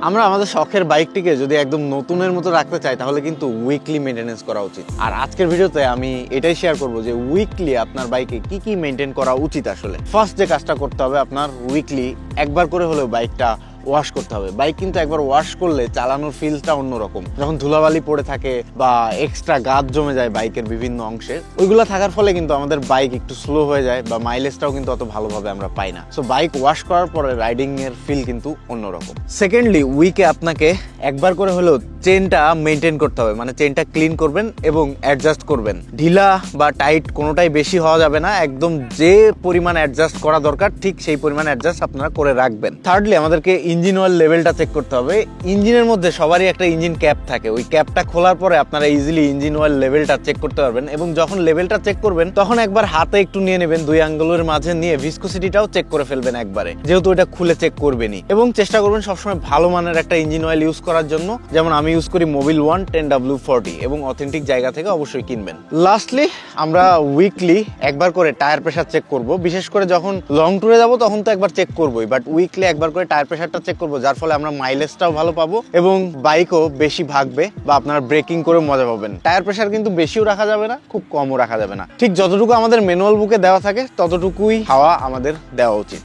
আমরা আমাদের শখের বাইকটিকে যদি একদম নতুনের মতো রাখতে চাই তাহলে কিন্তু উইকলি মেইনটেনেন্স করা উচিত। আর আজকের ভিডিওতে আমি এটাই শেয়ার করব যে উইকলি আপনার বাইকে কি কি মেইনটেইন করা উচিত। আসলে ফার্স্ট যে কাজটা করতে হবে, আপনার উইকলি একবার করে হলেও বাইকটা ওয়াশ করতে হবে। বাইক কিন্তু একবার ওয়াশ করলে চালানোর ফিলটা অন্যরকম। যখন ধুলাবালি পড়ে থাকে বা এক্সট্রা গাদ জমে যায় বাইকের বিভিন্ন অংশে, ওইগুলো থাকার ফলে কিন্তু আমাদের বাইক একটু স্লো হয়ে যায় বা মাইলেজটাও কিন্তু অত ভালোভাবে আমরা পাই না। সো বাইক ওয়াশ করার পরে রাইডিং এর ফিল কিন্তু অন্যরকম। সেকেন্ডলি, উইকে আপনাকে একবার করে হলেও চেনটা মেনটেন করতে হবে, মানে চেনটা ক্লিন করবেন এবং অ্যাডজাস্ট করবেন। ঢিলা বা টাইট কোনোটাই বেশি হওয়া যাবে না, একদম যে পরিমাণ অ্যাডজাস্ট করা দরকার ঠিক সেই পরিমাণ অ্যাডজাস্ট আপনারা করে রাখবেন। থার্ডলি, আমাদেরকে ইঞ্জিন অয়েল লেভেলটা চেক করতে হবে। ইঞ্জিনের মধ্যে সবারই একটা ইঞ্জিন ক্যাপ থাকে, ওই ক্যাপটা খোলার পরে আপনারা ইজিলি ইঞ্জিন অয়েল লেভেলটা চেক করতে পারবেন। এবং যখন লেভেলটা চেক করবেন তখন একবার হাতে একটু নিয়ে নেবেন, দুই আঙ্গুলের মাঝে নিয়ে ভিসকোসিটিটাও চেক করে ফেলবেন একবারে, যেহেতু এটা খুলে চেক করবেনই। এবং চেষ্টা করবেন সবসময় ভালো মানের একটা ইঞ্জিন অয়েল ইউজ করার জন্য, যেমন আমি ইউজ করি মোবিল 1 10W40 এবং অথেন্টিক জায়গা থেকে অবশ্যই কিনবেন। লাস্টলি, আমরা উইকলি একবার করে টায়ার প্রেসার চেক করব। বিশেষ করে যখন লং ট্যুরে যাব তখন তো একবার চেক করবোই, বাট উইকলি একবার করে টায়ার প্রেসারটা চেক করবো, যার ফলে আমরা মাইলেজটাও ভালো পাবো এবং বাইকও বেশি ভাগবে বা আপনারা ব্রেকিং করে মজা পাবেন। টায়ার প্রেসার কিন্তু বেশিও রাখা যাবে না, খুব কমও রাখা যাবে না। ঠিক যতটুকু আমাদের ম্যানুয়াল বুকে দেওয়া থাকে ততটুকুই হাওয়া আমাদের দেওয়া উচিত।